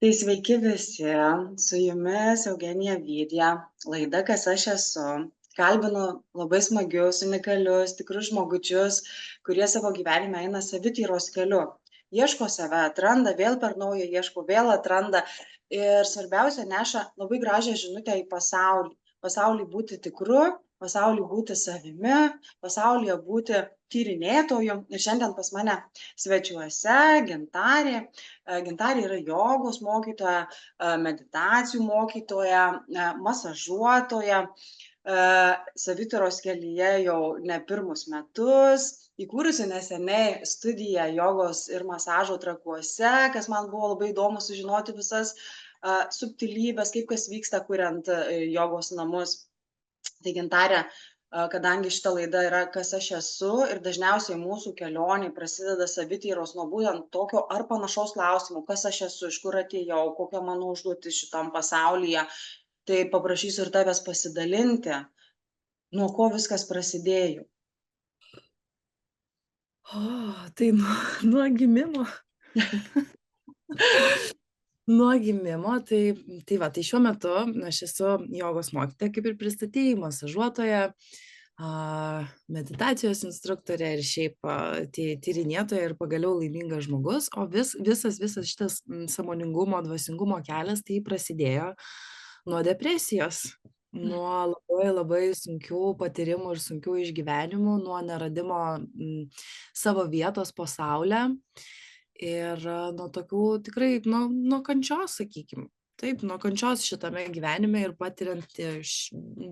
Tai sveiki visi, su jumis Eugenija Vydė, laida Kas aš esu. Kalbinu labai smagius, unikalius, tikrus žmogučius, kurie savo gyvenime eina savityros keliu. Ieško save, atranda, vėl per naują ieško, vėl atranda. Ir svarbiausia, neša labai gražią žinutę į pasaulį. Pasaulį būti tikru, pasaulį būti savimi, pasaulyje būti tyrinėtoju. Ir šiandien pas mane svečiuose Gintarė. Gintarė yra jogos mokytoja, meditacijų mokytoja, masažuotoja, savityros kelyje jau ne pirmus metus, įkūrusi neseniai studiją jogos ir masažo Trakuose, kas man buvo labai įdomu sužinoti visas subtilybes, kaip kas vyksta kuriant jogos namus. Tai Gintarė, kadangi šita laida yra Kas aš esu ir dažniausiai mūsų kelionė prasideda savityros nuo būtent tokio ar panašaus klausimo, kas aš esu, iš kur atėjau, kokia mano užduotis šitam pasaulyje, tai paprašysiu ir tavęs pasidalinti, nuo ko viskas prasidėjo. Tai nuo gimimo. Nuo gimimo, tai šiuo metu aš esu jogos mokytoja, kaip ir pristatei, masažuotoja, meditacijos instruktorė ir šiaip tyrinėtoja ir pagaliau laimingas žmogus, o visas šitas sąmoningumo, dvasingumo kelias tai prasidėjo nuo depresijos, nuo labai labai sunkių patyrimų ir sunkių išgyvenimų, nuo neradimo savo vietos po saule ir nuo tokių tikrai nuo kančios, sakykim. Taip, nuo kančios šitame gyvenime ir patiriant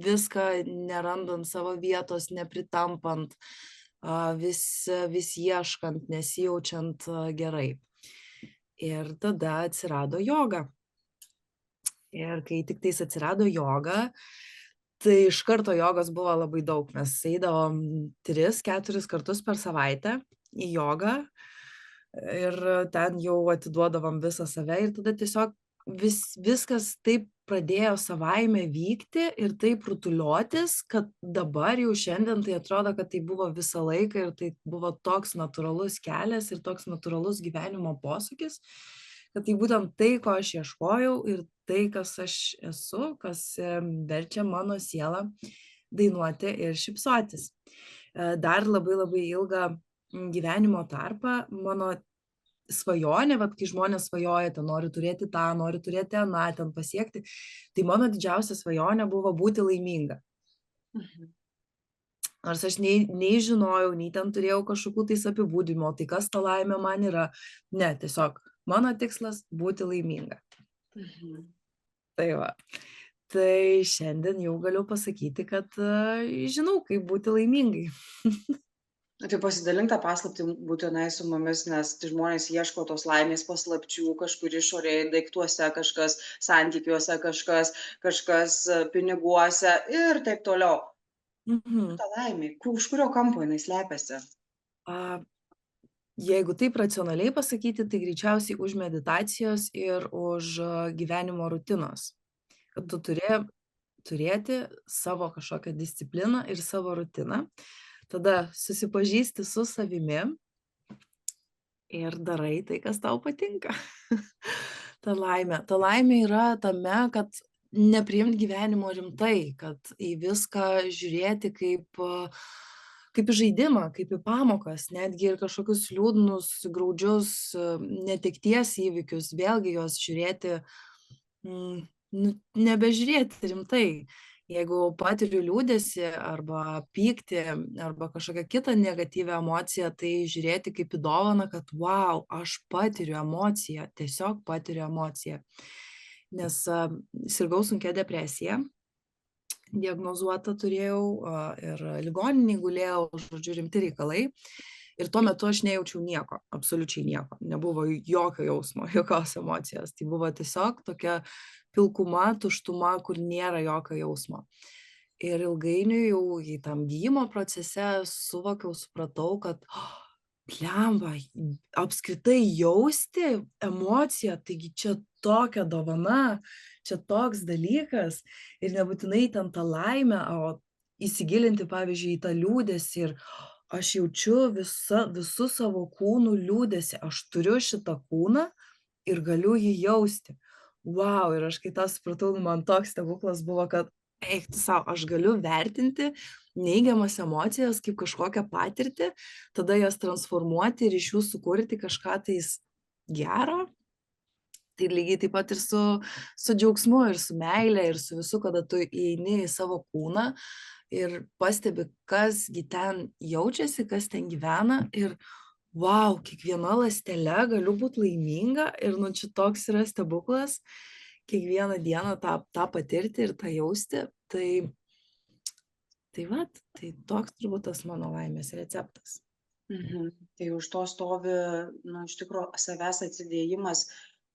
viską, nerandant savo vietos, nepritampant, vis ieškant, nesijaučiant gerai. Ir tada atsirado joga. Ir kai tik tais atsirado joga, tai iš karto jogos buvo labai daug. Mes eidavom 3-4 kartus per savaitę į jogą ir ten jau atiduodavom visą save ir tada tiesiog viskas taip pradėjo savaime vykti ir taip rutuliotis, kad dabar jau šiandien tai atrodo, kad tai buvo visą laiką ir tai buvo toks natūralus kelias ir toks natūralus gyvenimo posūkis, kad tai būtent tai, ko aš ieškojau ir tai, kas aš esu, kas verčia mano sielą dainuoti ir šypsotis. Dar labai labai ilgą gyvenimo tarpą mano svajonė, kai žmonės svajoja, ten nori turėti tą, nori turėti aną, ten pasiekti, tai mano didžiausia svajonė buvo būti laiminga. Nors aš nei žinojau, nei ten turėjau kažkokių tais apibūdinimų, tai kas ta laimė man yra. Ne, tiesiog mano tikslas būti laiminga. Tai va. Tai šiandien jau galiu pasakyti, kad žinau, kaip būti laimingai. Tai pasidalink tą paslaptį būtinai su mumis, nes žmonės ieško tos laimės paslapčių, kažkur išorėje, daiktuose, kažkas santykiuose, kažkas piniguose ir taip toliau. Ta laimė, už kurio kampo jinai slepiasi? Jeigu taip racionaliai pasakyti, tai greičiausiai už meditacijos ir už gyvenimo rutinos. Kad tu turi turėti savo kažkokią discipliną ir savo rutiną. Tada susipažįsti su savimi ir darai tai, kas tau patinka. Ta laimė yra tame, kad nepriimt gyvenimo rimtai, kad į viską žiūrėti kaip į žaidimą, kaip į pamokas, netgi ir kažkokius liūdnus, graudžius netekties įvykius, vėlgi juos žiūrėti, nebežiūrėti rimtai. Jeigu patiriu liūdesį arba pyktį arba kažkokią kitą negatyvią emociją, tai žiūrėti kaip į dovaną, kad wow, aš patiriu emociją, tiesiog patiriu emociją. Nes sirgau sunkia depresija, diagnozuota turėjau ir ligoninėj gulėjau, žodžiu, rimti reikalai. Ir tuo metu aš nejaučiau nieko, absoliučiai nieko. Nebuvo jokio jausmo, jokios emocijos. Tai buvo tiesiog tokia pilkuma, tuštuma, kur nėra jokio jausmo. Ir ilgainiui jau į tam gydymo procese suvokiau, supratau, kad blemba, apskritai jausti emociją, taigi čia tokia dovana, čia toks dalykas ir nebūtinai ten tą laimę, o įsigilinti, pavyzdžiui, į tą liūdesį ir aš jaučiu visu savo kūnu liūdesį. Aš turiu šitą kūną ir galiu jį jausti. Vau! Ir aš kai tą supratau, nu, man toks stebuklas buvo, kad eik tu sau, aš galiu vertinti neigiamas emocijas kaip kažkokią patirtį, tada jas transformuoti ir iš jų sukurti kažką tais gero. Tai lygiai taip pat ir su džiaugsmu, ir su meile, ir su visu, kada tu įeini į savo kūną ir pastebi, kas gi ten jaučiasi, kas ten gyvena ir vau, kiekviena ląstele galiu būt laiminga ir, nu, čia toks yra stebuklas, kiekvieną dieną tą patirti ir tą jausti. Tai vat, tai toks turbūt tas mano laimės receptas. Tai už to stovi, nu, iš tikro savęs atsidėjimas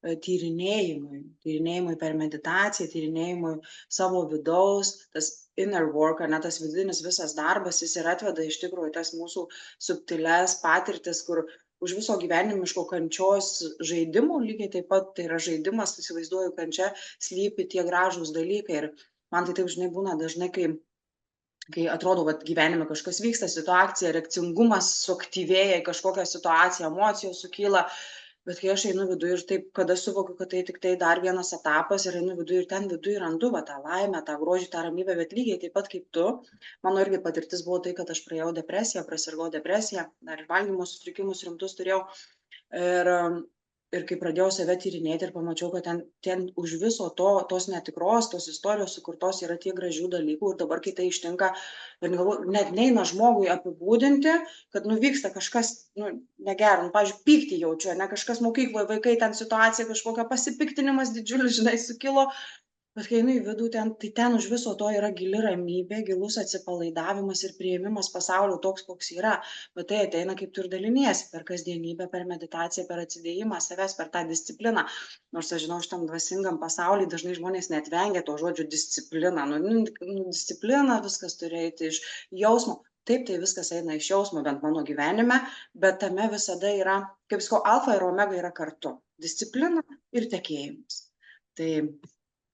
tyrinėjimui per meditaciją, tyrinėjimui savo vidaus, tas inner work, ar ne, tas vidinis visas darbas, jis ir atveda iš tikrųjų tas mūsų subtiles patirtis, kur už viso gyvenimiško kančios žaidimų, lygiai taip pat tai yra žaidimas, įsivaizduoju, kančia slypi tie gražūs dalykai. Ir man tai taip, žinai, būna dažnai, kai atrodo, kad gyvenime kažkas vyksta, situacija, reakcingumas suaktyvėja į kažkokią situaciją, emocijos sukyla, bet kai aš einu viduj ir taip, kada suvokiu, kad tai tik tai dar vienas etapas ir einu viduj ir ten viduj randu va tą laimę, tą grožį, tą ramybę, bet lygiai taip pat kaip tu, mano irgi patirtis buvo tai, kad aš praėjau depresiją, prasirgau depresiją, dar ir valgymo sutrikimus rimtus turėjau. Ir ir kai pradėjau save tyrinėti ir pamačiau, kad ten už viso tos netikros, tos istorijos sukurtos yra tiek gražių dalykų ir dabar, kai tai ištinka, ir galvoju, net neina žmogui apibūdinti, kad nuvyksta kažkas, nu, negero, nu, pavyzdžiui, pyktį jaučiu, ne kažkas mokykloje, vaikai ten situacija, kažkokia pasipiktinimas didžiulis, žinai, sukilo, bet kai einu į vidų, tai ten už viso to yra gili ramybė, gilus atsipalaidavimas ir priėmimas pasaulio toks, koks yra. Bet tai ateina, kaip tu ir daliniesi, per kasdienybę, per meditaciją, per atsidėjimą savęs, per tą discipliną. Nors aš žinau, šitam dvasingam pasauliui dažnai žmonės net vengia to žodžio disciplina. Disciplina, viskas turi eiti iš jausmo. Taip, tai viskas eina iš jausmo, bent mano gyvenime, bet tame visada yra, kaip sakau, alfa ir omega yra kartu. Disciplina ir tekėjimas. Tai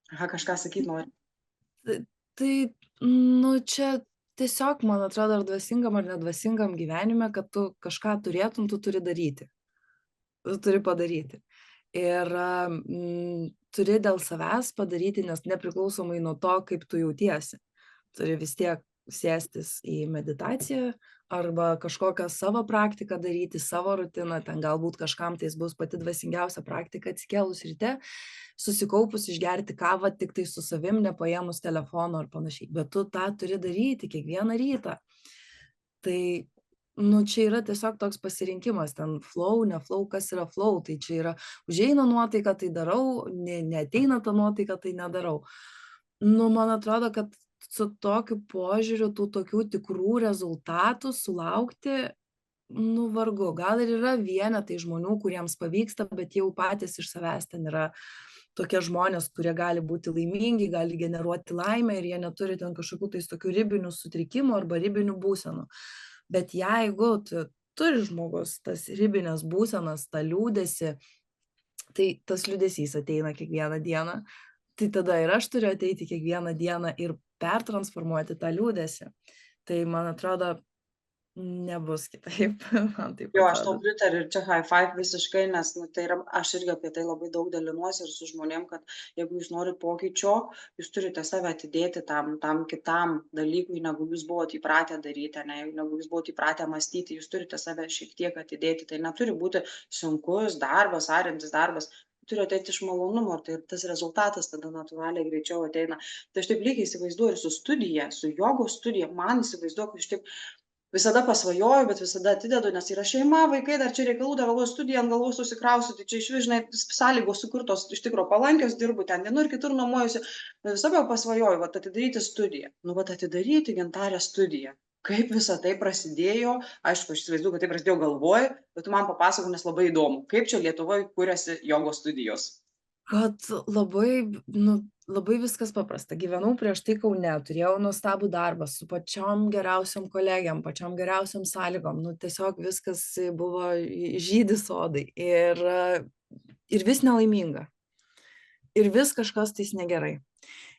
aha, kažką sakyt nori. Tai, nu, čia tiesiog, man atrodo, ar dvasingam, ar nedvasingam gyvenime, kad tu kažką turėtum, tu turi daryti. Tu turi padaryti. Ir turi dėl savęs padaryti, nes nepriklausomai nuo to, kaip tu jautiesi. Turi vis tiek sėstis į meditaciją arba kažkokią savo praktiką daryti, savo rutiną, ten galbūt kažkam tais bus pati dvasingiausia praktika atsikėlus ryte, susikaupus išgerti kavą tik tai su savim, nepaėmus telefono ar panašiai. Bet tu tą turi daryti kiekvieną rytą. Tai, nu, čia yra tiesiog toks pasirinkimas, ten flow, ne flow, kas yra flow, tai čia yra užeina nuotaika, tai darau, neateina ta nuotaika, tai nedarau. Nu, man atrodo, kad su tokiu požiūriu tų tokių tikrų rezultatų sulaukti, nu, vargu. Gal ir yra vienetai žmonių, kuriems pavyksta, bet jau patys iš savęs ten yra tokie žmonės, kurie gali būti laimingi, gali generuoti laimę ir jie neturi ten kažkokių tais tokių ribinių sutrikimų arba ribinių būsenų. Bet jeigu turi žmogus tas ribinės būsenas, tą liūdesį, tai tas liūdesys ateina kiekvieną dieną, tai tada ir aš turiu ateiti kiekvieną dieną ir pertransformuoti tą liūdesį. Tai man atrodo, nebus kitaip. Man taip Jo, aš tau atrodo. pritariu ir čia high five visiškai, nes, nu, tai yra, aš irgi apie tai labai daug dalinuosi ir su žmonėm, kad jeigu jūs norit pokyčio, jūs turite save atidėti tam kitam dalykui, negu jūs buvote įpratę daryti, ne, negu jūs buvote įpratę mąstyti, jūs turite save šiek tiek atidėti. Tai neturi būti sunkus darbas, arintis darbas. Turi ateiti iš malonumo, tai tas rezultatas tada natūraliai greičiau ateina. Tai aš taip lygiai įsivaizduoju ir su studija, su jogos studija, man įsivaizduoju, kad aš taip visada pasvajoju, bet visada atidedu, nes yra šeima, vaikai, dar čia reikalų, dar galvoju studiją ant galvos susikrausiu, tai čia išvis, žinai, sąlygos sukurtos iš tikro palankios, dirbu ten vienur ir kitur nuomojuosi, bet visada pasvajoju, vat atidaryti studiją. Nu, vat atidaryti Gintarę studiją. Kaip visa tai prasidėjo, aišku, aš įsivaizduoju, kad tai prasidėjo galvoj, bet tu man papasakok, nes labai įdomu, kaip čia Lietuvoje kūrėsi jogos studijos. Kad labai, nu, labai viskas paprasta. Gyvenau prieš tai Kaune, turėjau nuostabų darbą su pačiom geriausiom kolegėm, pačiom geriausiom sąlygom. Nu, tiesiog viskas buvo žydi sodai. Ir vis nelaiminga. Ir vis kažkas tais negerai.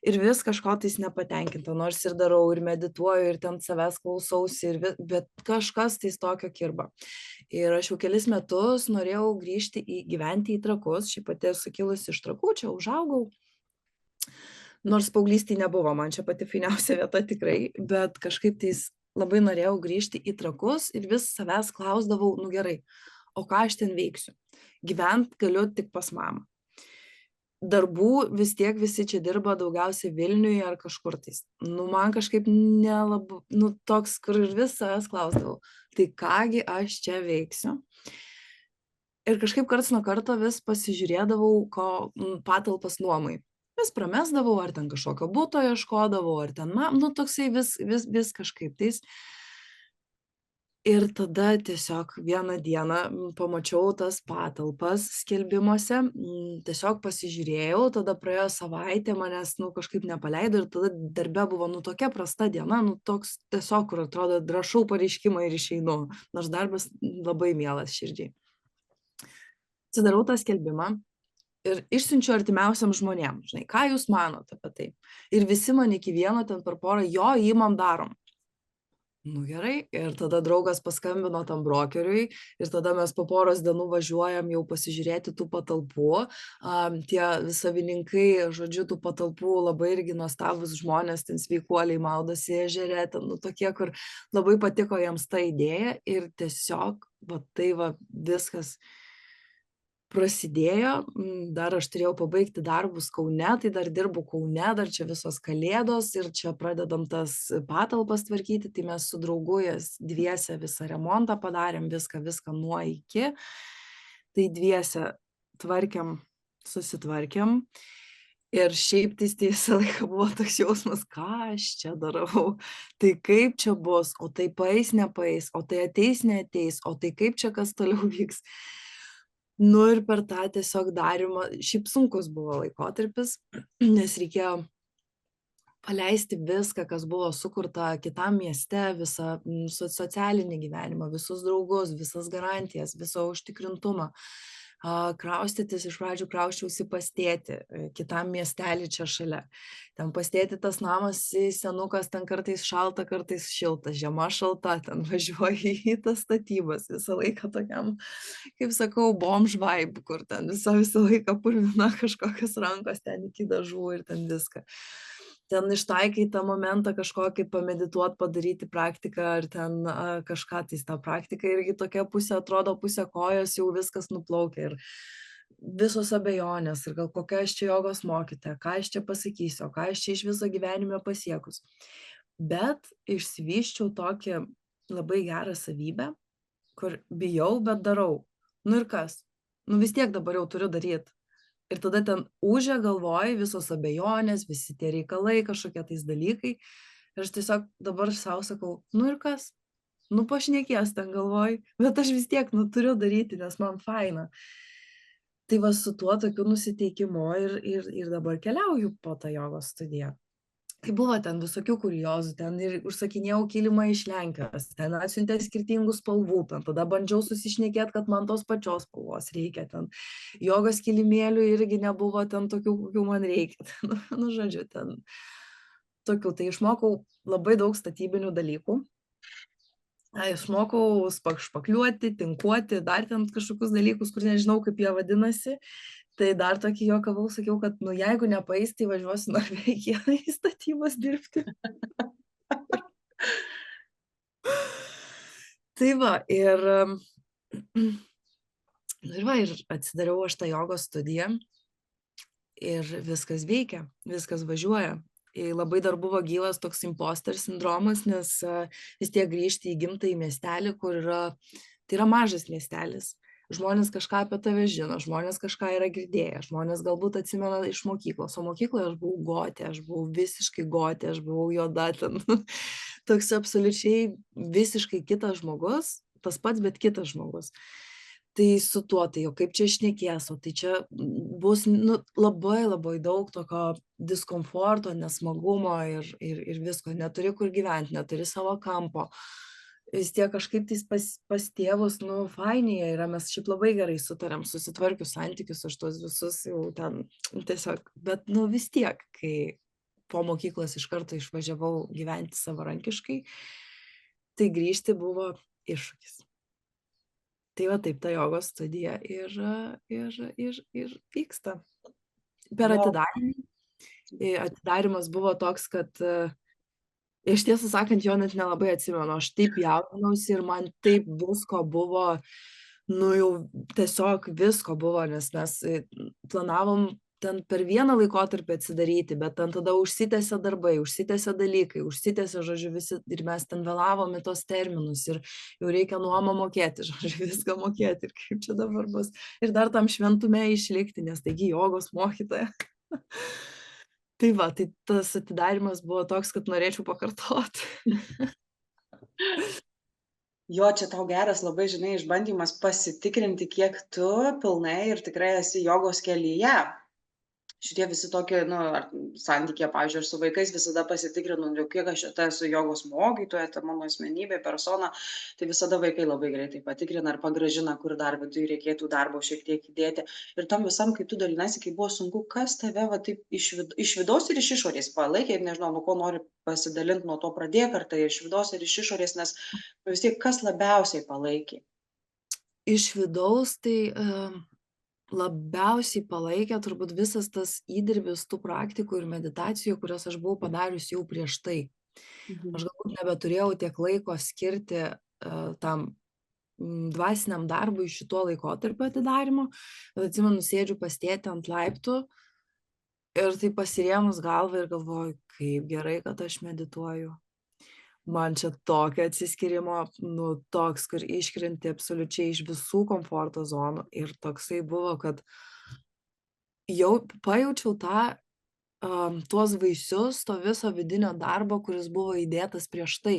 ir vis kažko tais nepatenkinta, nors ir darau, ir medituoju, ir ten savęs klausausi, bet kažkas tais tokio kirba. Ir aš jau kelis metus norėjau grįžti gyventi į Trakus, šiaip pati esu kilusi iš Trakų, čia užaugau, nors paauglystėj nebuvo man čia pati fainiausia vieta tikrai, bet kažkaip tais labai norėjau grįžti į Trakus ir vis savęs klausdavau, nu gerai, o ką aš ten veiksiu? Gyvent galiu tik pas mamą. Darbų vis tiek visi čia dirba daugiausiai Vilniuje ar kažkur tais. Nu, man kažkaip nelabai, nu, toks, kur ir vis savęs klausdavau, tai kągi aš čia veiksiu. Ir kažkaip karts nuo karto vis pasižiūrėdavau, patalpas nuomai. Vis pramesdavau, ar ten kažkokio buto ieškodavau, ar ten, nu, toksai vis kažkaip tais. Ir tada tiesiog vieną dieną pamačiau tas patalpas skelbimuose, tiesiog pasižiūrėjau, tada praėjo savaitė, manęs, nu, kažkaip nepaleido ir tada darbe buvo, nu, tokia prasta diena, nu, toks tiesiog, kur atrodo, rašau pareiškimą ir išeinu, nors darbas labai mielas širdžiai. Atsidarau tą skelbimą ir išsiunčiu artimiausiam žmonėm, žinai, ką jūs manote apie tai. Ir visi man iki vieno ten per porą, jo, imam darom. Nu gerai, ir tada draugas paskambino tam brokeriui ir tada mes po poros dienų važiuojam jau pasižiūrėti tų patalpų. Tie savininkai, žodžiu, tų patalpų labai irgi nuostabūs žmonės, ten sveikuoliai maudosi ežere, ten, nu, tokie, kur labai patiko jiems ta idėja ir tiesiog, va tai va viskas prasidėjo, dar aš turėjau pabaigti darbus Kaune, tai dar dirbu Kaune, dar čia visos kalėdos ir čia pradedam tas patalpas tvarkyti, tai mes su draugu jas dviese visą remontą padarėm, viską nuo iki, tai dviese tvarkėm, susitvarkėm ir šiaip tai visą laiką buvo toks jausmas, ką aš čia darau, tai kaip čia bus, o tai paeis, nepaeis, o tai ateis, neateis, o tai kaip čia kas toliau vyks. Nu ir per tą tiesiog darymą, šiaip sunkus buvo laikotarpis, nes reikėjo paleisti viską, kas buvo sukurta kitam mieste, visą socialinį gyvenimą, visus draugus, visas garantijas, visą užtikrintumą. Kraustytis, iš pradžių krausčiausi pas tėtį, kitam miestelį čia šalia. Ten pas tėtį tas namas senukas, ten kartais šalta, kartais šilta, žiema šalta, ten važiuoji į tas statybas visą laiką tokiam, kaip sakau, bomž vibe, kur ten visą laiką purvina kažkokios rankos ten iki dažų ir ten viską. Ten ištaikai tą momentą kažkokį pamedituot, padaryti praktiką ar ten kažką, tai ta praktika irgi tokia pusė atrodo, pusė kojos jau viskas nuplaukia ir visos abejonės ir gal kokia aš čia jogos mokytoja, ką aš čia pasakysiu, ką aš čia iš viso gyvenime pasiekus. Bet išsivyščiau tokį labai gerą savybę, kur bijau, bet darau. Nu ir kas? Nu vis tiek dabar jau turiu daryti. Ir tada ten ūžia galvoj visos abejonės, visi tie reikalai, kažkokie tais dalykai. Ir aš tiesiog dabar savo sakau, nu ir kas? Nu pašnekės ten galvoj, bet aš vis tiek, nu turiu daryti, nes man faina. Tai va su tuo tokiu nusiteikimu ir dabar keliauju po tą jogos studiją. Tai buvo ten visokių kuriozų, ten ir užsakinėjau kilimą iš Lenkijos, ten atsiuntė skirtingų spalvų, ten tada bandžiau susišnekėti, kad man tos pačios spalvos reikia, ten jogos kilimėlių irgi nebuvo ten tokių, kokių man reikia, nu žodžiu, ten tokių, tai išmokau labai daug statybinių dalykų, išmokau špakliuoti, tinkuoti, dar ten kažkokius dalykus, kur nežinau, kaip jie vadinasi. Tai dar tokį juokavau, sakiau, kad nu jeigu nepaeis, tai važiuosiu Norvegiją į statybas dirbti. Tai va, ir atsidariau aš tą jogos studiją ir viskas veikia, viskas važiuoja. Ir labai dar buvo gyvas toks imposter sindromas, nes vis tiek grįžti į gimtąjį miestelį, kur tai yra mažas miestelis. Žmonės kažką apie tave žino, žmonės kažką yra girdėję, žmonės galbūt atsimena iš mokyklos, o mokykloje aš buvau gotė, aš buvau visiškai gotė, aš buvau juoda ten. Toks absoliučiai visiškai kitas žmogus, tas pats, bet kitas žmogus. Tai su tuo, tai jau kaip čia šnekės, o tai čia bus labai labai daug tokio diskomforto, nesmagumo ir visko, neturi kur gyventi, neturi savo kampo. Vis tiek kažkaip tais pas tėvus, nu, fainėje yra, mes šiaip labai gerai sutarėm, susitvarkius santykius, aš tos visus jau ten tiesiog, bet, nu, vis tiek, kai po mokyklos iš karto išvažiavau gyventi savarankiškai, tai grįžti buvo iššūkis. Tai va taip ta jogos studija ir vyksta. Per Wow. atidarymą. Atidarymas buvo toks, kad aš tiesą sakant, jo net nelabai atsimenu. Aš taip jaudinausi ir man taip visko buvo, nu jau tiesiog visko buvo, nes mes planavom ten per vieną laikotarpį atsidaryti, bet ten tada užsitęsė darbai, užsitęsė dalykai, užsitęsė, žodžiu, visi ir mes ten vėlavom į tos terminus ir jau reikia nuomą mokėti, žodžiu, viską mokėti ir kaip čia dabar bus. Ir dar tam šventume išlikti, nes taigi jogos mokytoja. Tai va, tai tas atidarymas buvo toks, kad norėčiau pakartot. Jo, čia tau geras labai, žinai, išbandymas pasitikrinti, kiek tu pilnai ir tikrai esi jogos kelyje. Šitie visi tokie, nu, ar santykyje, pavyzdžiui, aš su vaikais visada pasitikrinu, jau kiek aš čia esu jogos mokytoja, ta mano asmenybė, persona, tai visada vaikai labai greitai patikrina ar pagrąžina, kur dar viduje reikėtų darbo šiek tiek įdėti. Ir tam visam, kai tu dalinaisi, kai buvo sunku, kas tave va taip iš vidaus ir iš išorės palaikė, ir nežinau, nuo ko nori pasidalinti, nuo to pradėk, ar tai iš vidaus ir iš išorės, nes vis tiek kas labiausiai palaikė. Iš vidaus tai labiausiai palaikė turbūt visas tas įdirbis tų praktikų ir meditacijų, kurias aš buvau padarius jau prieš tai. Aš galbūt nebeturėjau tiek laiko skirti tam dvasiniam darbui šituo laikotarpiu atidarymo, bet atsimenu, sėdžiu pas tėtį ant laiptų ir tai pasirėmus galvą ir galvoju, kaip gerai, kad aš medituoju. Man čia tokio atsiskyrimo, nu, toks, kur iškrenti absoliučiai iš visų komforto zonų. Ir toksai buvo, kad jau pajaučiau tuos vaisius, to viso vidinio darbo, kuris buvo įdėtas prieš tai.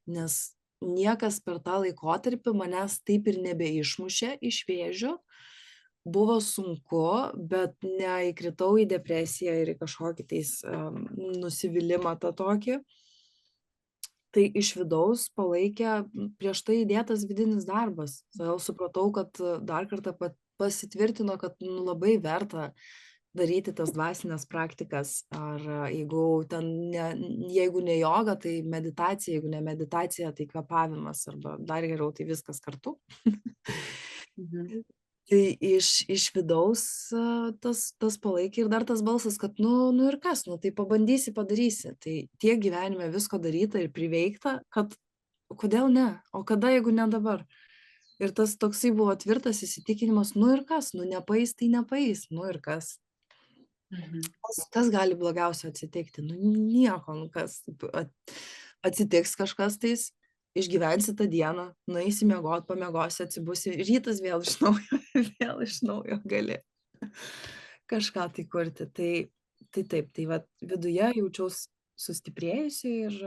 Nes niekas per tą laikotarpį manęs taip ir nebeišmušė iš vėžių. Buvo sunku, bet neįkritau į depresiją ir į kažkokį tais nusivylimą tą tokį. Tai iš vidaus palaikė prieš tai įdėtas vidinis darbas. Todėl supratau, kad dar kartą pasitvirtino, kad nu, labai verta daryti tas dvasinės praktikas. Ar jeigu ne joga, tai meditacija, jeigu ne meditacija, tai kvėpavimas, arba dar geriau, tai viskas kartu. Tai iš vidaus tas palaikė ir dar tas balsas, kad nu ir kas, nu tai pabandysi, padarysi. Tai tiek gyvenime visko daryta ir priveikta, kad kodėl ne, o kada, jeigu ne dabar. Ir tas toksai buvo tvirtas įsitikinimas, nu ir kas, nu nepaeis, tai nepaeis, nu ir kas. Kas gali blogiausio atsitikti? Nu nieko, nu kas atsitiks kažkas tais. Išgyvensi tą dieną, nueisi miegot, pamiegosi, atsibusi, rytas vėl iš naujo gali kažką tai kurti. Tai taip, tai va viduje jaučiaus sustiprėjusi ir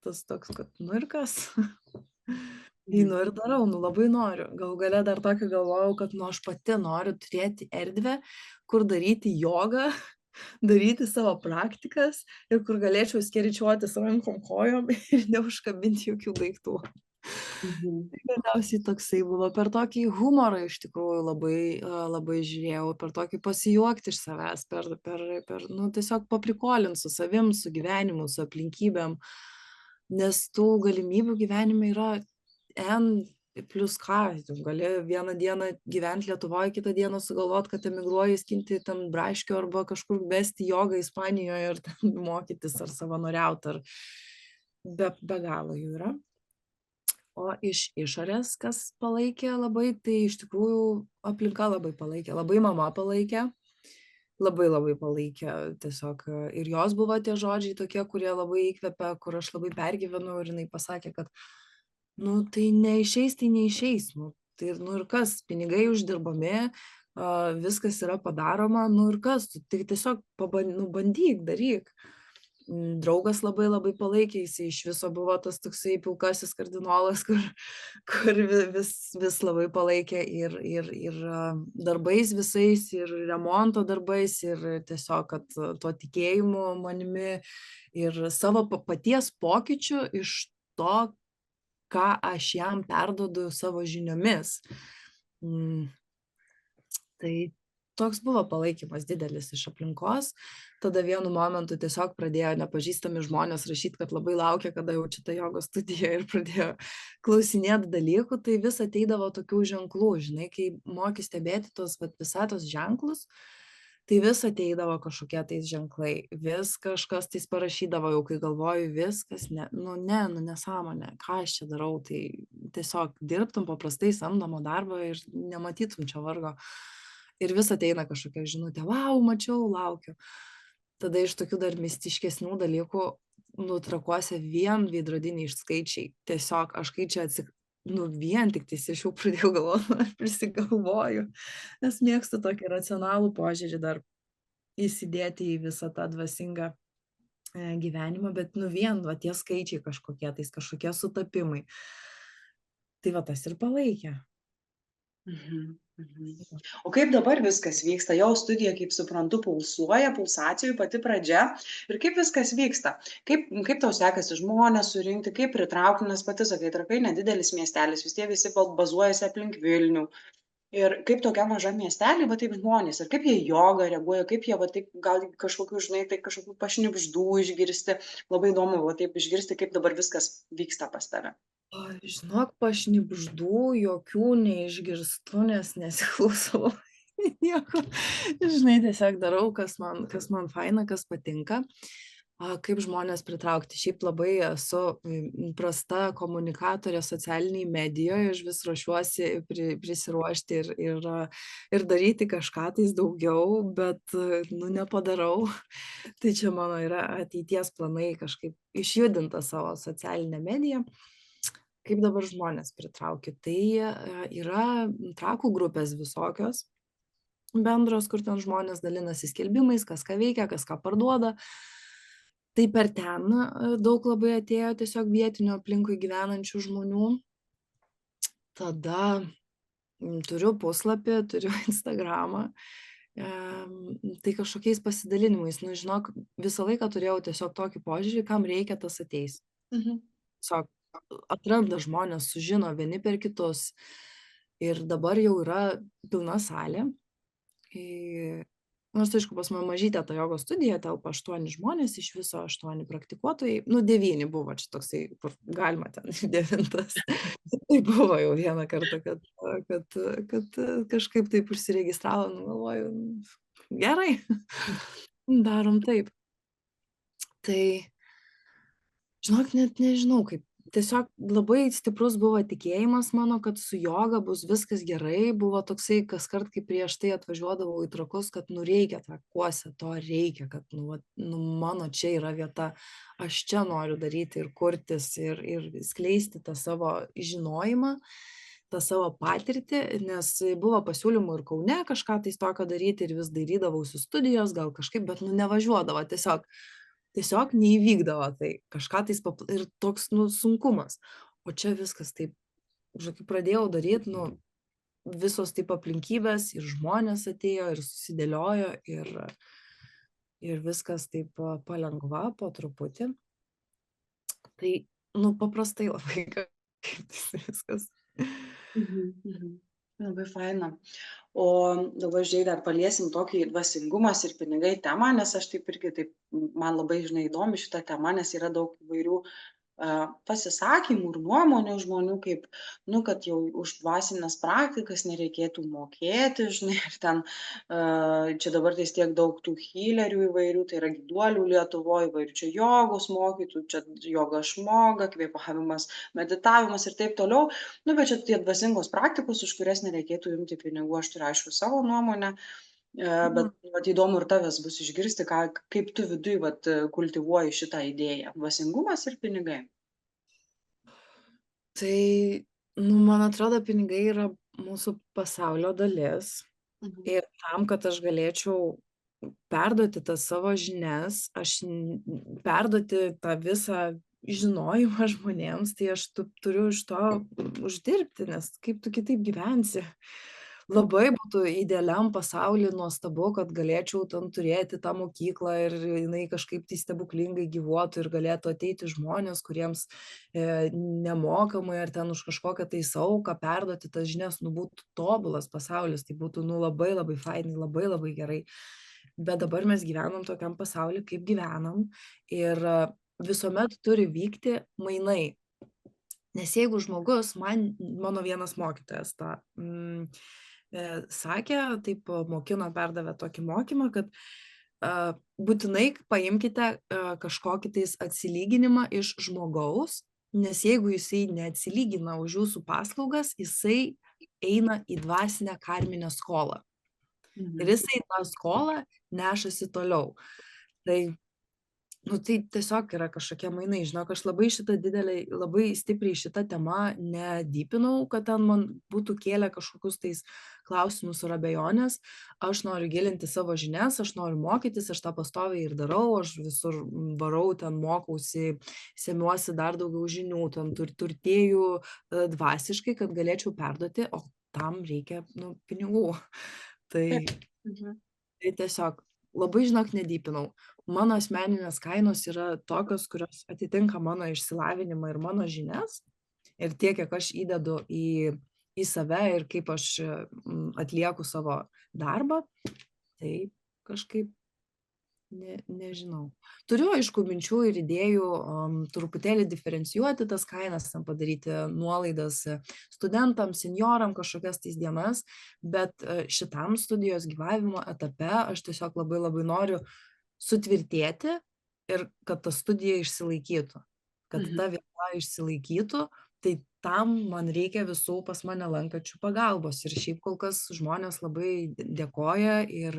tas toks, kad nu ir kas. Einu ir darau, nu labai noriu. Galų gale dar tokį galvojau, kad nu aš pati noriu turėti erdvę, kur daryti jogą, daryti savo praktikas ir kur galėčiau skeryčiuotis rankom kojom ir neužkabinti jokių daiktų. Tai galiausiai toksai buvo, per tokį humorą iš tikrųjų labai žiūrėjau, per tokį pasijuokti iš savęs, nu, tiesiog paprikolinti su savim, su gyvenimu, su aplinkybėm, nes tų galimybių gyvenime yra plus ką, tu gali vieną dieną gyventi Lietuvoje, kitą dieną sugalvot, kad emigruoji skinti ten braškių arba kažkur vesti jogą Ispanijoje ir ten mokytis ar savanoriauti, ar be galo jų yra. O iš išorės, kas palaikė labai, tai iš tikrųjų aplinka labai palaikė, labai mama palaikė, labai palaikė tiesiog. Ir jos buvo tie žodžiai tokie, kurie labai įkvepia, kur aš labai pergyvenau ir jinai pasakė, kad nu tai neišeis, nu tai nu ir kas, pinigai uždirbami, viskas yra padaroma, nu ir kas, tu tik tiesiog bandyk, daryk. Draugas labai palaikė, jis iš viso buvo tas toksai pilkasis kardinolas, kur vis labai palaikė ir darbais visais, ir remonto darbais, ir tiesiog, kad tuo tikėjimu manimi ir savo paties pokyčiu iš to, ką aš jam perduodu savo žiniomis. Tai toks buvo palaikymas didelis iš aplinkos. Tada vienu momentu tiesiog pradėjo nepažįstami žmonės rašyt, kad labai laukia, kada jau čia ta jogos studija ir pradėjo klausinėt dalykų, tai vis ateidavo tokių ženklų, žinai, kai moki stebėti tos vat visatos ženklus, tai vis ateidavo kažkokie tais ženklai, vis kažkas tais parašydavo, jau kai galvoju viskas, ne, nesąmonė, ką aš čia darau, tai tiesiog dirbtum paprastai samdomą darbą ir nematytum čia vargo. Ir vis ateina kažkokia žinutė, vau, mačiau, laukiu. Tada iš tokių dar mistiškesnių dalykų, trakuose vien veidrodiniai skaičiai. Tiesiog aš kai čia vien tik tais aš jau pradėjau galvot, aš prisigalvoju, nes mėgstu tokį racionalų požiūrį dar įsidėti į visą tą dvasingą gyvenimą, bet vien va tie skaičiai kažkokie, tais kažkokie sutapimai. Tai va tas ir palaikė. Mhm, mhm. O kaip dabar viskas vyksta? Jau studija, kaip suprantu, pulsuoja, pulsacijų pati pradžia. Ir kaip viskas vyksta? Kaip tau sekasi žmonės surinkti, kaip pritraukti, nes pati sakai, Trakai nedidelis miestelis, vis tie visi bazuojasi aplink Vilnių. Ir kaip tokia maža miestelį, va taip žmonės, ir kaip jie į jogą reaguoja, kaip jie va taip gal kažkokių, žinai, tai kažkokių pašnibždų išgirsti. Labai įdomu va taip išgirsti, kaip dabar viskas vyksta pas tave. Žinok, pašnibždų jokių neišgirstu, nes nesiklausau nieko. Žinai, tiesiog darau, kas man faina, kas patinka. Kaip žmonės pritraukti. Šiaip labai esu prasta komunikatorė socialiniai medijoje, aš vis ruošiuosi prisiruošti ir daryti kažką tais daugiau, bet nepadarau. Tai čia mano yra ateities planai kažkaip išjudinti savo socialinę mediją. Kaip dabar žmonės pritraukiu? Tai yra trakų grupės visokios bendros, kur ten žmonės dalinasi skelbimais, kas ką veikia, kas ką parduoda. Tai per ten daug labai atėjo tiesiog vietinių aplinkui gyvenančių žmonių. Tada turiu puslapį, turiu Instagramą. Tai kažkokiais pasidalinimais. Žinok, visą laiką turėjau tiesiog tokį požiūrį, kam reikia, tas ateis. Tiesiog atranda žmonės, sužino vieni per kitus. Ir dabar jau yra pilna salė. Nors, aišku, pas mane mažytė ta jogos studija, telpa 8 žmonės, iš viso 8 praktikuotojai. 9 buvo čia toksai, kur galima ten 9. Tai buvo jau vieną kartą, kad kažkaip taip užsiregistravo, galvoju, gerai, darom taip. Tai, žinok, net nežinau, kaip. Tiesiog labai stiprus buvo tikėjimas mano, kad su joga bus viskas gerai. Buvo toksai, kaskart, kai prieš tai atvažiuodavau į Trakus, kad reikia Trakuose, to reikia, kad mano čia yra vieta. Aš čia noriu daryti ir kurtis ir skleisti tą savo žinojimą, tą savo patirtį, nes buvo pasiūlymų ir Kaune kažką tais tokio daryti ir vis dairydavausi studijos, gal kažkaip, bet nevažiuodavo tiesiog neįvykdavo tai kažką tais ir toks sunkumas. O čia viskas taip, kai pradėjau daryti, visos taip aplinkybės ir žmonės atėjo ir susidėliojo ir viskas taip palengva po truputį. Tai, paprastai labai kaip viskas. Labai faina. O dabar, žiūrėk, dar paliesim tokį dvasingumas ir pinigai temą, nes aš taip irgi man labai, žinai, įdomi šita tema, nes yra daug įvairių pasisakymų ir nuomonių žmonių, kaip, kad jau už dvasinės praktikas nereikėtų mokėti, žinai, ir ten čia dabar tai tiek daug tų healerių įvairių, tai yra gyduolių Lietuvoje, įvairių čia jogos mokytų, čia joga šmoga, kvėpavimas, meditavimas ir taip toliau. Bet čia tie dvasingos praktikos, už kurias nereikėtų imti pinigų, aš turiu aišku savo nuomonę. Bet įdomu ir tavęs bus išgirsti, kaip tu viduj kultivuoji šitą idėją. Dvasingumas ir pinigai. Tai, man atrodo, pinigai yra mūsų pasaulio dalis. Ir tam, kad aš galėčiau perduoti tas savo žinias, perduoti tą visą žinojimą žmonėms, tai aš turiu iš to uždirbti, nes kaip tu kitaip gyvensi. Labai būtų idealiam pasauly nuostabu, kad galėčiau ten turėti tą mokyklą ir jinai kažkaip tai stebuklingai gyvuotų ir galėtų ateiti žmonės, kuriems nemokamai ar ten už kažkokią tai auką perduoti tas žinias, nu būtų tobulas pasaulis, tai būtų nu labai labai fainai, labai labai gerai. Bet dabar mes gyvenam tokiam pasauly, kaip gyvenam ir visuomet turi vykti mainai. Nes jeigu žmogus, mano vienas mokytojas tą sakė, taip mokino, perdavė tokį mokymą, kad būtinai paimkite kažkokį tais atsilyginimą iš žmogaus, nes jeigu jisai neatsilygina už jūsų paslaugas, jisai eina į dvasinę karminę skolą. Ir jisai tą skolą nešasi toliau. Tai nu, tai tiesiog yra kažkokie mainai. Žinok, aš labai stipriai šitą temą nedypinau, kad ten man būtų kėlę kažkokius tais klausimus ar abejonės. Aš noriu gilinti savo žinias, aš noriu mokytis, aš tą pastoviai ir darau, aš visur varau, ten mokausi, semiuosi dar daugiau žinių, ten turtėju dvasiškai, kad galėčiau perduoti, o tam reikia, nu, pinigų. Tai Tai tiesiog labai, žinok, nedypinau. Mano asmeninės kainos yra tokios, kurios atitinka mano išsilavinimą ir mano žinias. Ir tiek, kiek aš įdedu į save ir kaip aš atlieku savo darbą, tai kažkaip nežinau. Turiu, aišku, minčių ir idėjų truputėlį diferencijuoti tas kainas, ten padaryti nuolaidas studentams, senjoram kažkokias tais dienas, bet šitam studijos gyvavimo etape aš tiesiog labai labai noriu sutvirtėti ir kad ta studija išsilaikytų, kad ta vieta išsilaikytų, tai tam man reikia visų pas mane lankančių pagalbos. Ir šiaip kol kas žmonės labai dėkoja ir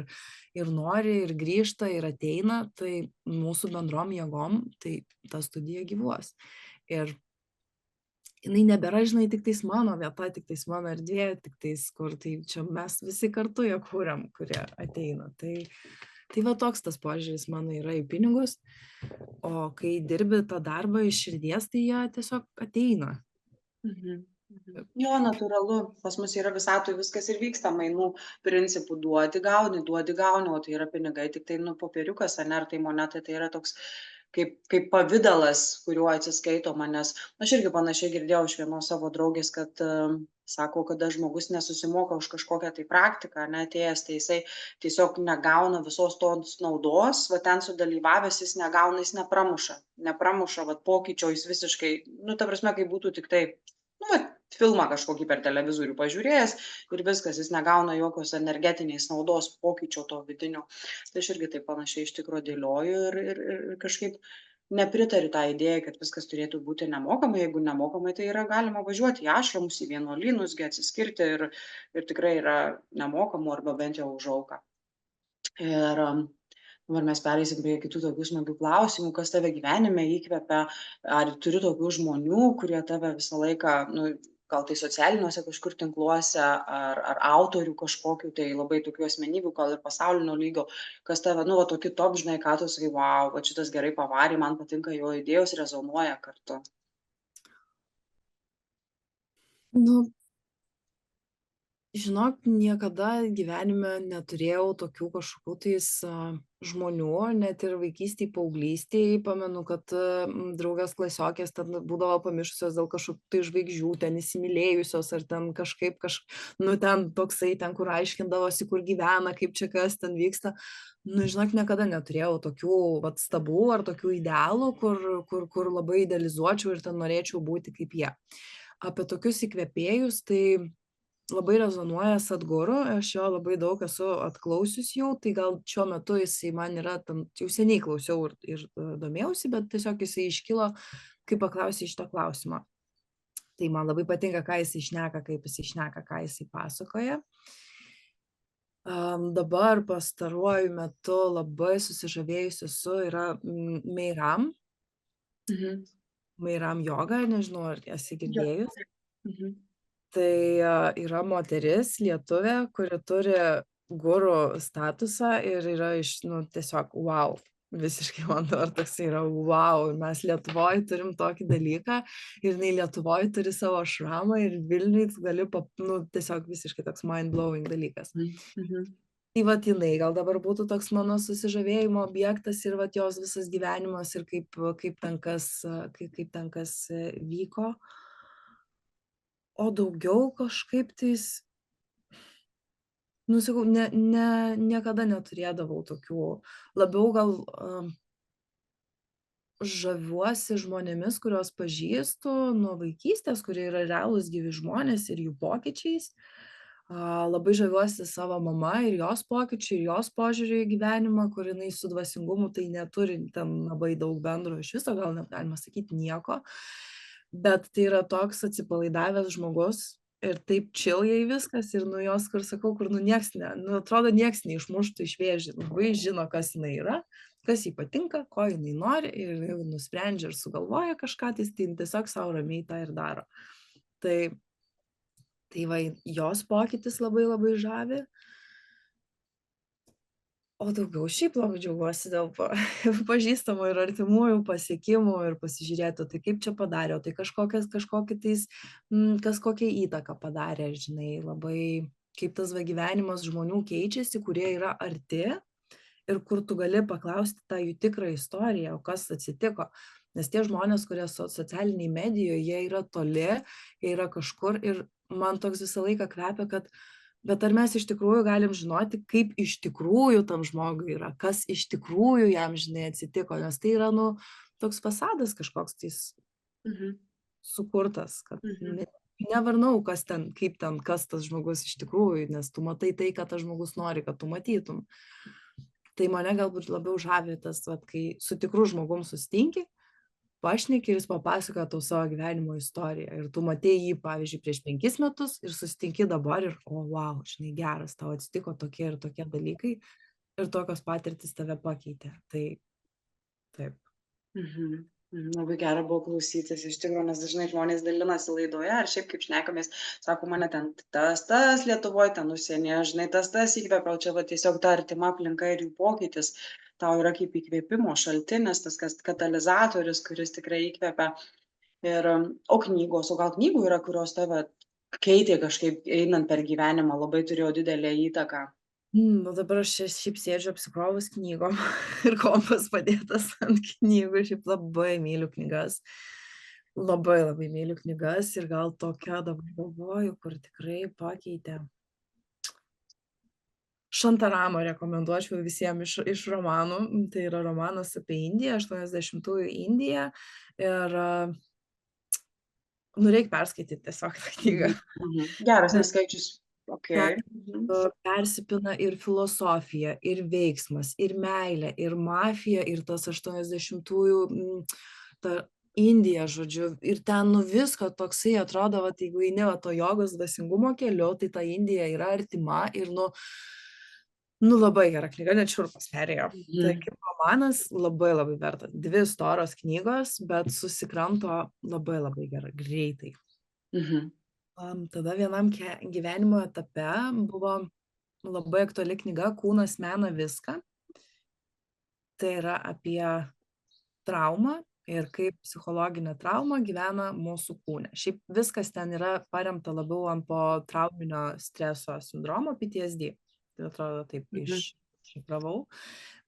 nori, ir grįžta, ir ateina, tai mūsų bendrom jėgom, tai ta studija gyvuos. Ir jinai nebėra, žinai, tik tais mano vieta, tik tais mano erdvė, tik tais kur, tai čia mes visi kartu ją kūriam, kurie ateina. Tai va toks tas požiūris mano yra į pinigus, o kai dirbi tą darbą iš širdies, tai jie tiesiog ateina. Jo, natūralu, pas mus yra visatoj viskas ir vyksta mainų principų, duodi, gauni, o tai yra pinigai, tik tai, nu, popieriukas, ar tai moneta, tai yra toks kaip pavidalas, kuriuo atsiskaitoma, nes aš irgi panašiai girdėjau iš vienos savo draugės, kad sako, kada žmogus nesusimoka už kažkokią tai praktiką, atėjęs, tai jisai tiesiog negauna visos tos naudos, va ten sudalyvavęs jis negauna, jis nepramuša, va pokyčio jis visiškai, nu, ta prasme, kaip būtų tik tai, nu, va, filmą kažkokį per televizorių pažiūrėjęs ir viskas, jis negauna jokios energetinės naudos pokyčio to vidinio. Tai aš irgi taip panašiai iš tikrųjų dėlioju ir kažkaip nepritariu tą idėją, kad viskas turėtų būti nemokamai. Jeigu nemokamai, tai yra galima važiuoti į ašramus, į vienuolynus, atsiskirti ir tikrai yra nemokamų arba bent jau už auką. Ir dabar mes pereisim prie kitų tokių smagių klausimų, kas tave gyvenime įkvepia, ar turi tokių žmonių, kurie tave visą laiką, nu, gal tai socialiniuose kažkur tinkluose, ar autorių kažkokių, tai labai tokių asmenybių, gal ir pasaulinio lygio, kas tave, nu, va, tokį top, žinai, ką tu sakai, wow, va, šitas gerai pavarė, man patinka jo idėjos, rezonuoja kartu. Nu, žinok, niekada gyvenime neturėjau tokių kažkokių tais žmonių, net ir vaikystėj, paauglystėj. Pamenu, kad draugės klasiokės ten būdavo pamišusios dėl kažkokių tai žvaigždžių, ten įsimylėjusios, ar ten kažkaip, nu ten toksai, ten kur aiškindavosi, kur gyvena, kaip čia kas ten vyksta. Nu, žinok, niekada neturėjau tokių vat stabų ar tokių idealų, kur labai idealizuočiau ir ten norėčiau būti kaip jie. Apie tokius įkvėpėjus, tai labai rezonuoja Sadhguru, aš jo labai daug esu atklausius jau, tai gal šiuo metu jisai man yra, jau seniai klausiau ir domėjausi, bet tiesiog jisai iškilo, kai paklausė šito klausimo. Tai man labai patinka, ką jisai šneka, kaip jisai šneka, ką jisai pasakoja. Dabar pastaruoju metu labai susižavėjusi esu yra Meiram. Meiram joga, nežinau, ar esi girdėjus. Tai yra moteris lietuvė, kuri turi guru statusą ir yra tiesiog wow. Visiškai man dabar toksai yra, wow, mes Lietuvoj turim tokį dalyką ir jinai Lietuvoj turi savo šramą ir Vilniuj tu gali nu, tiesiog visiškai toks mind blowing dalykas. Mhm. Mhm. Tai vat jinai gal dabar būtų toks mano susižavėjimo objektas ir vat jos visas gyvenimas ir kaip ten kas, kaip ten kas vyko. O daugiau kažkaip tais, nu sakau, niekada neturėdavau tokių, labiau gal žaviuosi žmonėmis, kuriuos pažįstu nuo vaikystės, kurie yra realūs gyvi žmonės ir jų pokyčiais. Labai žaviuosi savo mama ir jos pokyčių, ir jos požiūrį į gyvenimą, kur jinai su dvasingumu tai neturi ten labai daug bendro, iš viso gal net galima sakyti nieko, bet tai yra toks atsipalaidavęs žmogus ir taip chill jai viskas ir nu jos, kur sakau, kur nu nieks nu atrodo nieks neišmuštų iš vėžių, labai žino, kas jinai yra, kas jai patinka, ko jinai nori ir jeigu nusprendžia ir sugalvoja kažką, tai tiesiog sau ramiai tą ir daro. Tai va, jos pokytis labai labai žavi. O daugiau šiaip labai džiaugiuosi dėl pažįstamų ir artimųjų pasiekimų ir pasižiūrėti, tai kaip čia padarė, tai kažkokį tais, kas kokią įtaką padarė, žinai, labai kaip tas va gyvenimas žmonių keičiasi, kurie yra arti ir kur tu gali paklausti tą jų tikrą istoriją, o kas atsitiko. Nes tie žmonės, kurie socialiniai medijoje, jie yra toli, jie yra kažkur ir man toks visą laiką kvepia, kad bet ar mes iš tikrųjų galim žinoti, kaip iš tikrųjų tam žmogui yra, kas iš tikrųjų jam, žinai, atsitiko, nes tai yra, nu, toks fasadas kažkoks tais Mhm. sukurtas, kad Mhm. nevarnau, kaip ten, kas tas žmogus iš tikrųjų, nes tu matai tai, ką tas žmogus nori, kad tu matytum. Tai mane galbūt labiau žavi tas, vat, kai su tikru žmogum susitinki, pašneki ir jis papasakoja tau savo gyvenimo istoriją. Ir tu matei jį, pavyzdžiui, prieš 5 metus ir susitinki dabar ir, o, wow, žinai, geras, tau atsitiko tokie ir tokie dalykai ir tokios patirtis tave pakeitė. Tai taip. Mhm. Labai gera buvo klausytis iš tikrųjų, nes dažnai žmonės dalinasi laidoje, ar šiaip kaip šnekamės, sako, mane ten tas Lietuvoje, ten užsienyje, žinai, tas įkvepia, o čia va tiesiog ta artima aplinka ir jų pokytis tau yra kaip įkvėpimo šaltinis, tas katalizatorius, kuris tikrai įkvepia. Ir, o knygos, o gal knygų yra, kurios tave keitė kažkaip einant per gyvenimą, labai turėjo didelę įtaką. Nu dabar aš čia šiaip sėdžiu apsikrovus knygom ir kompas padėtas ant knygų, šiaip labai myliu knygas. Labai labai myliu knygas ir gal tokia dabar galvoju, kur tikrai pakeitė. Šantaramo rekomenduočiau visiems iš romanų. Tai yra romanas apie Indiją, 80-ųjų Indiją. Ir nu reik perskaityti tiesiog tą knygą. Geras, neskaičius. Ten Okay. persipina ir filosofija, ir veiksmas, ir meilė, ir mafija, ir tas 80-ųjų ta Indija, žodžiu. Ir ten nu visko toksai atrodo, vat, jeigu eini va to jogos dvasingumo keliu, tai ta Indija yra artima ir nu labai gera knyga, net šiurpas perėjo. Tai kaip romanas labai labai verta. 2 storos knygos, bet susikramto labai labai gera, greitai. Tada vienam gyvenimo etape buvo labai aktuali knyga Kūnas mena viską. Tai yra apie traumą ir kaip psichologinė trauma gyvena mūsų kūne. Šiaip viskas ten yra paremta labiau ant po trauminio streso sindromo PTSD. Tai atrodo taip iššifravau.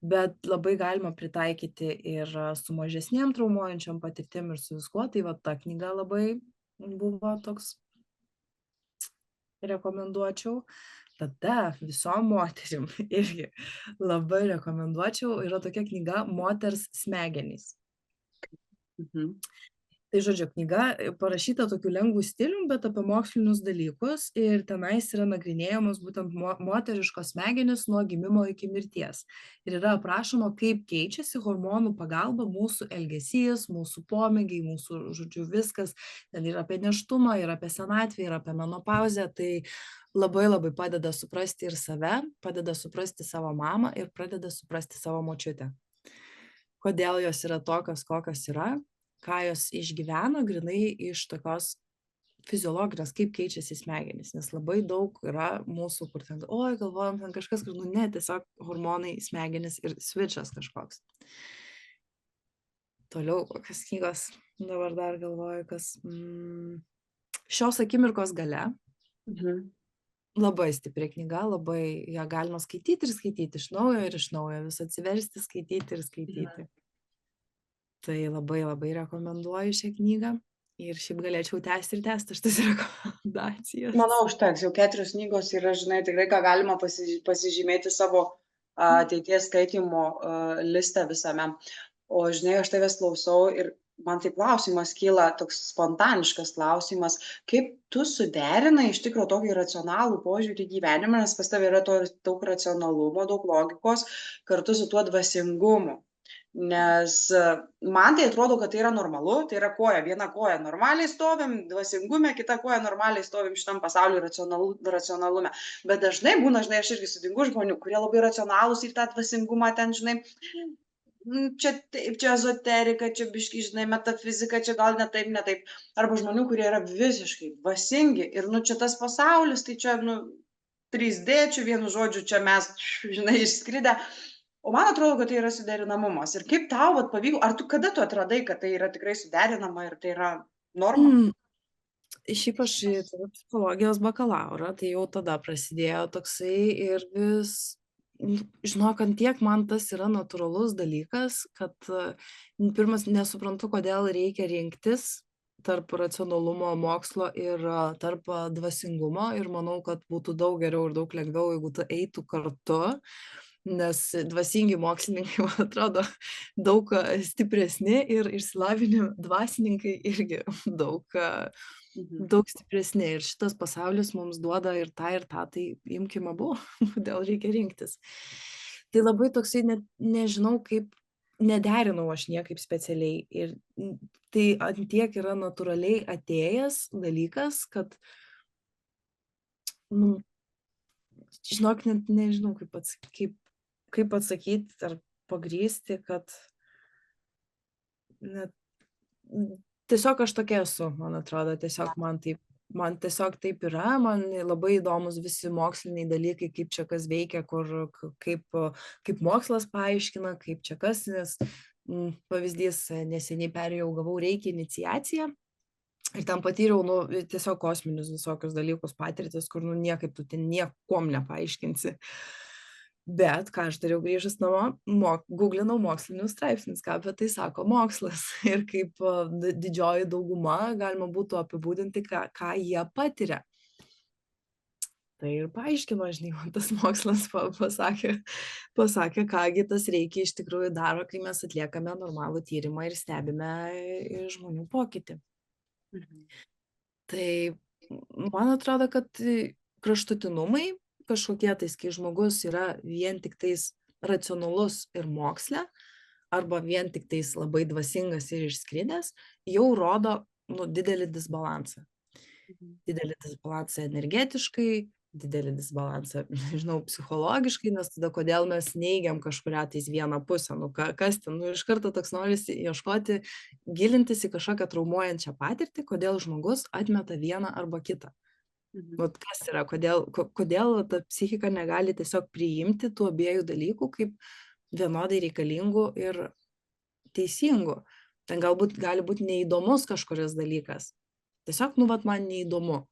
Bet labai galima pritaikyti ir su mažesnėm traumuojančiom patirtim ir su viskuo. Tai va ta knyga labai buvo toks rekomenduočiau. Tada visom moterim irgi labai rekomenduočiau, yra tokia knyga Moters smegenys. Tai žodžiu, knyga parašyta tokiu lengvu stilium, bet apie mokslinius dalykus ir tenais yra nagrinėjamos būtent moteriškos smegenys nuo gimimo iki mirties. Ir yra aprašoma, kaip keičiasi hormonų pagalba mūsų elgesys, mūsų pomėgiai, mūsų, žodžiu, viskas. Ten yra apie nėštumą, yra apie senatvę, yra apie menopauzę. Tai labai labai padeda suprasti ir save, padeda suprasti savo mamą ir pradeda suprasti savo močiutę. Kodėl jos yra tokios, kokios yra, ką jos išgyveno, grinai iš tokios fiziologinės, kaip keičiasi smegenys, nes labai daug yra mūsų, kur ten, oi, galvojam, ten kažkas, kur, nu ne, tiesiog hormonai, smegenys ir svičas kažkoks. Toliau, kokios knygos, dabar dar galvoju, kas Šios akimirkos galia. Mhm. Labai stipri knyga, labai ją galima skaityti ir skaityti iš naujo ir iš naujo, vis atsiversti, skaityti ir skaityti. Tai labai labai rekomenduoju šią knygą. Ir šiaip galėčiau tęsti ir tęsti šitas rekomendacijas. Manau, užteks. Jau 4 knygos yra, žinai, tikrai ką galima pasižymėti savo ateities skaitymo listę visame. O, žinai, aš tavęs klausau ir man tai klausimas kyla, toks spontaniškas klausimas, kaip tu suderinai iš tikro tokį racionalų požiūrį į gyvenimą, nes pas tavę yra to daug racionalumo, daug logikos, kartu su tuo dvasingumu. Nes man tai atrodo, kad tai yra normalu, tai yra koja, viena koja normaliai stovim dvasingume, kita koja normaliai stovim šitam pasauliu racionalume. Bet dažnai būna, žinai, aš irgi sutinku žmonių, kurie labai racionalūs į tą dvasingumą ten, žinai, čia taip, čia ezoterika, čia biški, žinai, metafizika, čia gal ne taip, ne taip. Arba žmonių, kurie yra visiškai dvasingi ir, nu, čia tas pasaulis, tai čia, nu, 3D, čia vienu žodžiu, čia mes, žinai, išskridę. O man atrodo, kad tai yra suderinamumas. Ir kaip tau vat pavyko, ar kada tu atradai, kad tai yra tikrai suderinama ir tai yra norma? Šiaip aš turiu psichologijos bakalaurą, tai jau tada prasidėjo toksai ir vis, žinok, ant tiek man tas yra natūralus dalykas, kad pirmas nesuprantu, kodėl reikia rinktis tarp racionalumo mokslo ir tarp dvasingumo ir manau, kad būtų daug geriau ir daug lengviau, jeigu tai eitų kartu, nes dvasingi mokslininkai, man atrodo, daug stipresni ir išsilavinę dvasininkai irgi daug stipresni. Ir šitas pasaulis mums duoda ir tą, tai imkim abu, kodėl reikia rinktis. Tai labai toksai, net nežinau, kaip nederinau aš niekaip specialiai. Ir tai ant tiek yra natūraliai atėjęs dalykas, kad, nu, žinok, net nežinau, kaip atsakyti ar pagrįsti, kad net, tiesiog aš tokia esu, man atrodo, tiesiog man tiesiog taip yra, man labai įdomus visi moksliniai dalykai, kaip čia kas veikia, kaip mokslas paaiškina, kaip čia kas, nes pavyzdys, neseniai gavau reiki iniciaciją ir ten patyriau, nu, tiesiog kosminius visokius dalykus, patirtis, kur, nu, niekaip tu ten niekom nepaaiškinsi. Bet ką aš dariau grįžus namo, googlinau mokslinius straipsnius, ką apie tai sako mokslas ir kaip didžioji dauguma galima būtų apibūdinti, ką jie patiria. Tai ir paaiškino, žinai, man tas mokslas pasakė, kągi tas reikia iš tikrųjų daro, kai mes atliekame normalų tyrimą ir stebime žmonių pokytį. Tai man atrodo, kad kraštutinumai kažkokie tais, kai žmogus yra vien tik tais racionalus ir moksle, arba vien tik tais labai dvasingas ir išskridęs, jau rodo, nu, didelį disbalansą. Didelį disbalansą energetiškai, didelį disbalansą, nežinau, psichologiškai, nes tada kodėl mes neigiam kažkurią tais vieną pusę, nu, kas ten, nu, iš karto toks norisi ieškoti, gilintis į kažkokią traumuojančią patirtį, kodėl žmogus atmeta vieną arba kitą. Vat kas yra, kodėl ta psichika negali tiesiog priimti tų abiejų dalykų kaip vienodai reikalingų ir teisingų. Ten galbūt gali būti neįdomus kažkuris dalykas. Tiesiog, nu, vat man neįdomu,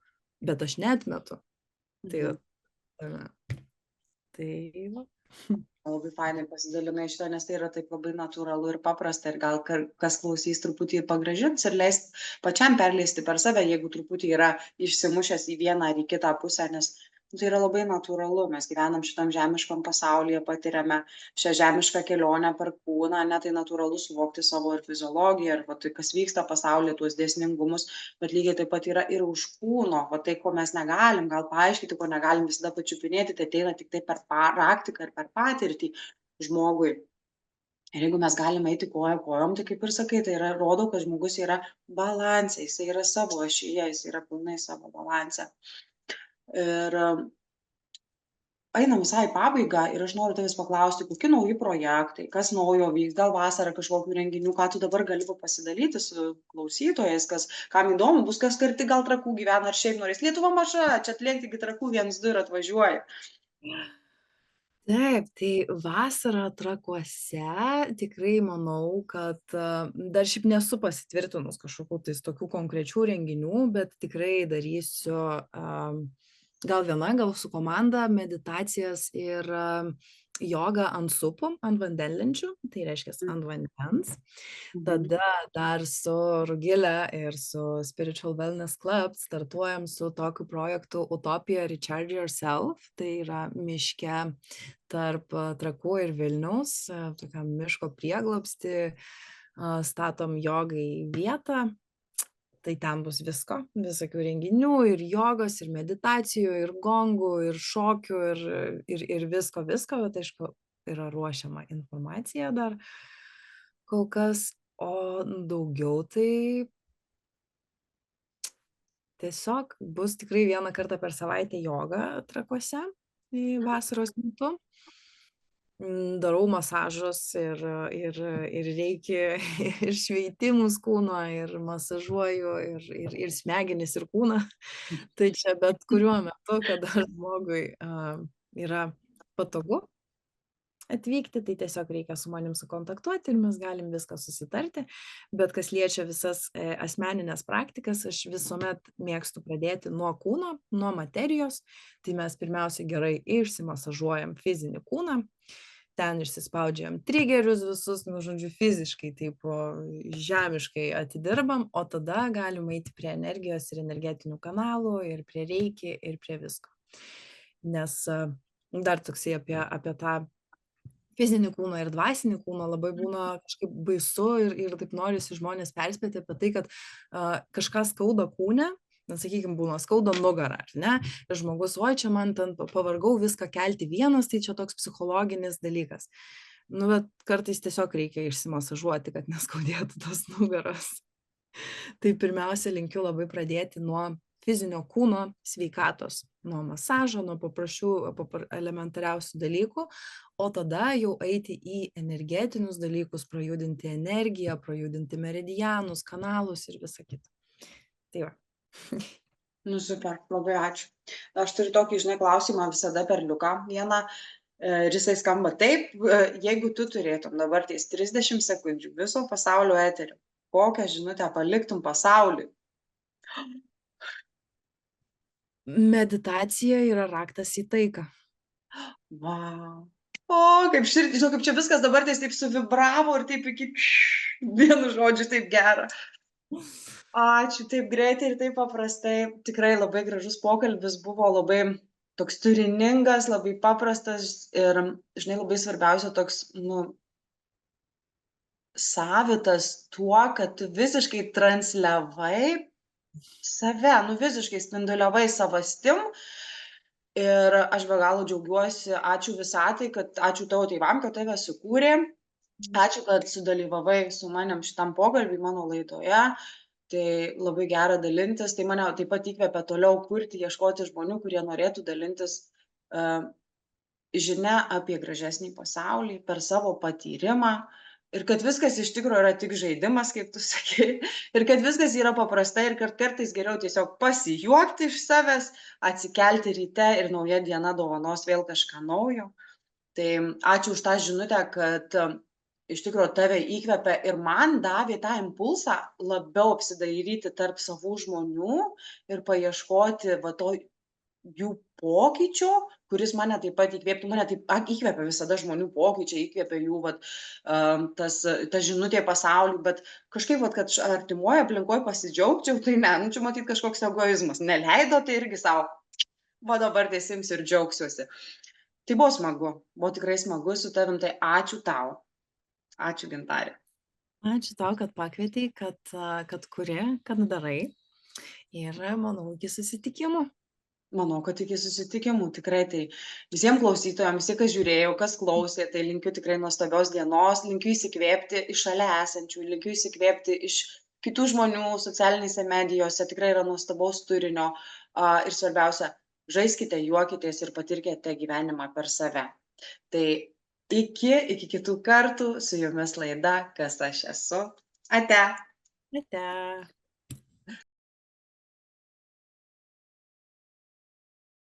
bet aš neatmetu. Tai va. Labai fainai pasidalinai šito, nes tai yra taip labai natūralu ir paprasta ir gal kas klausys truputį pagražins ir leis pačiam perleisti per save, jeigu truputį yra išsimušęs į vieną ar į kitą pusę, nes tai yra labai natūralu. Mes gyvenam šitam žemiškam pasaulyje, patiriame šią žemišką kelionę per kūną, ne, tai natūralu suvokti savo ir fiziologiją, ir va, tai, kas vyksta pasaulyje, tuos dėsningumus, bet lygiai taip pat yra ir už kūno, va, tai, ko mes negalim gal paaiškinti, ko negalim visada pačiupinėti, tai ateina tik tai per praktiką ir per patirtį žmogui. Ir jeigu mes galime eiti koja kojom, tai kaip ir sakai, tai yra, rodo, kad žmogus yra balanse, jis yra savo ašyje, jis yra pilnai savo balanse. Ir einam visai į pabaigą ir aš noriu tavęs paklausti, kokie nauji projektai, kas naujo vyks, gal vasarą kažkokių renginių, ką tu dabar gali pasidalyti su klausytojais, kam įdomu bus, kas karti gal Trakų gyvena, ar šiaip norės. Lietuva maža, čia atlenkti iki Trakų 1-2 ir atvažiuoja. Taip, tai vasarą Trakuose tikrai manau, kad dar šiaip nesu pasitvirtinus kažkokių tais tokių konkrečių renginių, bet tikrai darysiu gal viena, gal su komanda meditacijas ir jogą ant supų, ant vandenlenčių, tai reiškia ant vandens. Mhm. Tada dar su Rugile ir su Spiritual Wellness Club startuojam su tokiu projektu Utopia Recharge Yourself. Tai yra miške tarp Trakų ir Vilniaus, tokiam miško prieglobstį, statom jogai vietą. Tai ten bus visko, visokių renginių, ir jogos, ir meditacijų, ir gongų, ir šokių, ir visko, bet aišku, yra ruošiama informacija dar kol kas, o daugiau tai tiesiog bus tikrai vieną kartą per savaitę joga Trakuose vasaros metu. Darau masažus ir reiki, ir šveitimus kūno, ir masažuoju, ir smegenis, ir kūną. Tai čia bet kuriuo metu, kada žmogui yra patogu atvykti, tai tiesiog reikia su manim sukontaktuoti ir mes galim viską susitarti. Bet kas liečia visas asmeninės praktikas, aš visuomet mėgstu pradėti nuo kūno, nuo materijos. Tai mes pirmiausia gerai išsimasažuojam fizinį kūną, ten išsispaudžiam trigerius visus, nu, žodžiu, fiziškai taip žemiškai atidirbam, o tada galim eiti prie energijos ir energetinių kanalų, ir prie reiki, ir prie visko. Nes dar toksai apie tą fizinį kūną ir dvasinį kūną labai būna kažkaip baisu ir taip norisi žmonės perspėti apie tai, kad kažką skauda kūne, na, sakykime, būna skauda nugarą, ar ne? Ir žmogus, oi, čia man ten pavargau viską kelti vienas, tai čia toks psichologinis dalykas. Nu, bet kartais tiesiog reikia išsimasažuoti, kad neskaudėtų tos nugaros. Tai pirmiausia, linkiu labai pradėti nuo fizinio kūno sveikatos, nuo masažo, nuo elementariausių dalykų, o tada jau eiti į energetinius dalykus, prajudinti energiją, prajudinti meridianus, kanalus ir visą kitą. Tai va. Nu, super, labai ačiū. Aš turiu tokį, žinai, klausimą visada perliuką vieną. Ir jisai skamba taip, jeigu tu turėtum dabar ties 30 sekundžių viso pasaulio eterio, kokią žinutę paliktum pasauliui? Meditacija yra raktas į taiką. Vau. O, kaip širdį, žinau, kaip čia viskas dabar taip suvibravo ir taip iki vienu žodžiu taip gera. Ačiū, taip greitai ir taip paprastai. Tikrai labai gražus pokalbis buvo, labai toks turiningas, labai paprastas ir, žinai, labai svarbiausia toks, nu, savitas tuo, kad tu visiškai transliavai save, nu, visiškai spinduliavai savastim. Ir aš be galo džiaugiuosi, ačiū visatai, ačiū tavo tėvam, kad tave sukūrė. Ačiū, kad sudalyvavai su manim šitam pokalbį mano laidoje. Tai labai gera dalintis, tai mane taip pat įkvepia toliau kurti, ieškoti žmonių, kurie norėtų dalintis žinia apie gražesnį pasaulį per savo patyrimą. Ir kad viskas iš tikrųjų yra tik žaidimas, kaip tu sakei, ir kad viskas yra paprasta ir kad kartais geriau tiesiog pasijuokti iš savęs, atsikelti ryte ir nauja diena dovanos vėl kažką naujo. Tai ačiū už tą žinutę, kad iš tikrųjų tave įkvepia ir man davė tą impulsą labiau apsidairyti tarp savų žmonių ir paieškoti va to jų pokyčio, kuris mane taip pat įkvėptų, mane taip įkvepia visada žmonių pokyčiai, įkvepia jų ta žinutė pasauliui, bet kažkaip, kad artimoje aplinkoje pasidžiaugčiau, tai ne, nu čia matyt kažkoks egoizmas, neleido, tai irgi savo, va dabar tiesimsiu ir džiaugsiuosi. Tai buvo smagu, buvo tikrai smagu su tavim, tai ačiū tau. Ačiū, Gintarė. Ačiū tau, kad pakvietei, kad kuri, kad darai. Ir manau, iki susitikimų. Manau, kad iki susitikimų tikrai. Tai visiems klausytojams, visi, kas žiūrėjo, kas klausė, tai linkiu tikrai nuostabios dienos, linkiu įsikvėpti iš šalia esančių, linkiu įsikvėpti iš kitų žmonių socialinėse medijose, tikrai yra nuostabaus turinio ir svarbiausia, žaiskite, juokitės ir patirkite gyvenimą per save. Tai iki kitų kartų, su jumis laida Kas aš esu. Ate. Ate.